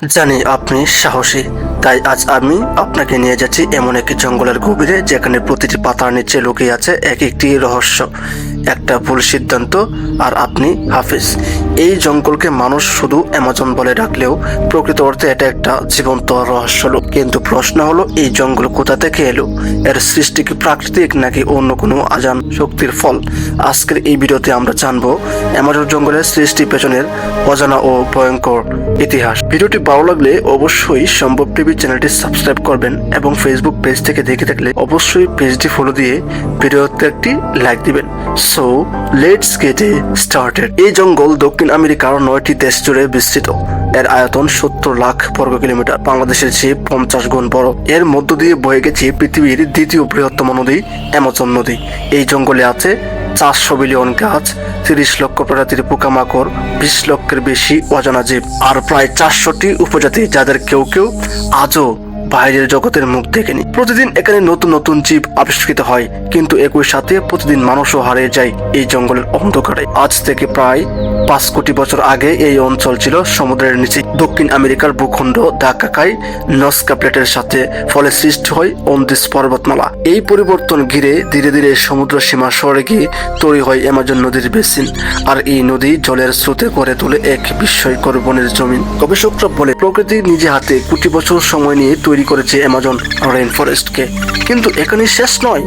জানি আপনি সাহসী, তাই আজ আমি আপনাকে নিয়ে যাচ্ছি এমন একটি জঙ্গলের গভীরে, যেখানে প্রতিটি পাতার নিচে লুকিয়ে আছে এক একটি রহস্য, একটা ভুল সিদ্ধান্ত আর আপনি হাফিজ। এই জঙ্গলকে মানুষ শুধু অ্যামাজন বলে ডাকলেও প্রকৃত অর্থে এটা একটা জীবন্ত রহস্য লোক। কিন্তু প্রশ্ন হলো, এই জঙ্গল কোথা থেকে এলো? এর সৃষ্টি কি প্রাকৃতিক নাকি অন্য কোনো আজান শক্তির ফল? আজকের এই ভিডিওতে আমরা জানবো অ্যামাজন জঙ্গলের সৃষ্টি পেছনের অজানা ও ভয়ঙ্কর ইতিহাস। ভিডিওটি ভালো লাগলে অবশ্যই সম্ভব টিভি চ্যানেলটি সাবস্ক্রাইব করবেন এবং ফেসবুক পেজ থেকে দেখে থাকলে অবশ্যই পেজটি ফলো দিয়ে ভিডিওতে একটি লাইক দিবেন। So let's get started. এই জঙ্গল দক্ষিণ আমেরিকার 9টি দেশ জুড়ে বিস্তৃত। এর আয়তন 70 লাখ বর্গ কিলোমিটার, বাংলাদেশের চেয়ে 50 গুণ বড়। এর মধ্য দিয়ে বয়ে গেছে পৃথিবীর দ্বিতীয় বৃহত্তম নদী অ্যামাজন নদী। এই জঙ্গলে আছে 400 বিলিয়ন গাছ, 30 লক্ষ প্রজাতির পোকামাকড়, 20 লক্ষের বেশি অজানা জীব আর প্রায় 400টি উপজাতি, যাদের কেউ কেউ আজও বাইরের জগতের মুখ দেখেনি। প্রতিদিন এখানে নতুন নতুন জীব আবিষ্কৃত হয়, কিন্তু একই সাথে প্রতিদিন মানুষও হারিয়ে যায় এই জঙ্গলের অন্ধকারে। আজ থেকে প্রায় 5 কোটি বছর আগে এই অঞ্চল ছিল সমুদ্রের নিচে। দক্ষিণ আমেরিকার ভূখণ্ড ধাক্কা খায় নজকা প্লেটের সাথে, ফলে সৃষ্টি হয় অন্দিস পর্বতমালা। এই পরিবর্তন ঘিরে ধীরে ধীরে সমুদ্র সীমা সরে গিয়ে তৈরি হয় অ্যামাজন নদীর বেসিন। আর এই নদী জলের স্রোতে গড়ে তোলে এক বিস্ময়কর বনের জমিন। গবেষকরা বলে, প্রকৃতি নিজে হাতে কোটি বছর সময় নিয়ে তৈরি করেছে অ্যামাজন রেইন ফরেস্টকে। কিন্তু এখানে শেষ নয়।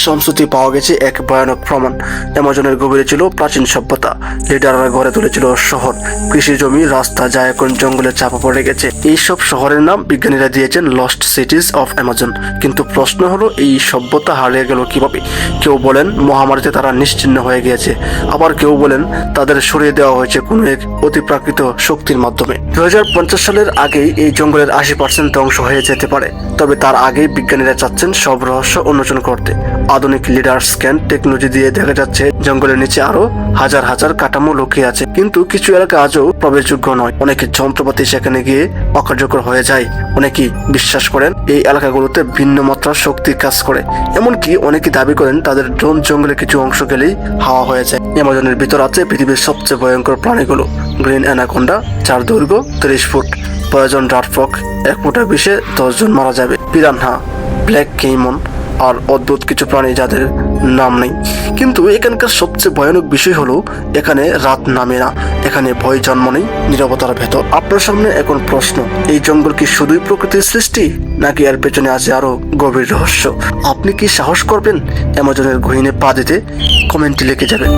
সম্প্রতি পাওয়া গেছে এক ভয়ানক প্রমাণ। অ্যামাজনের গভীরে ছিল প্রাচীন সভ্যতা। লিডাররা গড়ে তুলেছিল শহর, কৃষি জমি, রাস্তা, যা এখন জঙ্গলে চাপা পড়ে গেছে। এইসব শহরের নাম বিজ্ঞানীরা দিয়েছেন লস্ট সিটিজ অফ অ্যামাজন। কিন্তু প্রশ্ন হলো, এই সভ্যতা হারিয়ে গেল কিভাবে? কেউ বলেন মহামারীতে তারা নিশ্চিহ্ন হয়ে গিয়েছে, আবার কেউ বলেন তাদের সরিয়ে দেওয়া হয়েছে কোনো এক অতিপ্রাকৃত শক্তির মাধ্যমে। 2050 সালের আগেই এই জঙ্গলের 80% ধ্বংস হয়ে যেতে পারে। তবে তার আগেই বিজ্ঞানীরা চাচ্ছেন সব রহস্য উন্মোচন করতে। আধুনিক লিডার স্ক্যান টেকনোলজি দিয়ে দেখা যাচ্ছে জঙ্গলের নিচে আরো হাজার হাজার কাঠামো লুকিয়ে আছে, কিন্তু কিছু এলাকা আজও প্রবেশযোগ্য নয়। অনেকে যন্ত্রপাতি সেখানে গিয়ে অকার্যকর হয়ে যায়। অনেকেই বিশ্বাস করেন এই এলাকাগুলোতে ভিন্ন মাত্রার শক্তি কাজ করে। এমনকি অনেকে দাবি করেন তাদের ড্রোন জঙ্গলের কিছু অংশ গেলেই হাওয়া হয়ে যায়। অ্যামাজনের ভিতর আছে পৃথিবীর সবচেয়ে ভয়ঙ্কর প্রাণীগুলো: গ্রিন অ্যানাকোন্ডা, যার দৈর্ঘ্য 30 ফুট; পয়জন ডার্ট ফ্রগ, 1 ফুটা বিষে 10 জন মারা যাবে; পিরানহা, ব্ল্যাক কেইমন আর অদ্ভুত কিছু প্রাণী যাদের নাম নেই। কিন্তু এখানকার সবচেয়ে ভয়ানক বিষয় হলো, এখানে রাত নামে না, এখানে ভয় জন্ম নেই নীরবতার ভেতর। আপনার সামনে এখন প্রশ্ন, এই জঙ্গল কি শুধুই প্রকৃতির সৃষ্টি, নাকি এর পেছনে আছে আরো গভীর রহস্য? আপনি কি সাহস করবেন অ্যামাজনের গহীনে পা দিতে? কমেন্টে লিখে যাবেন।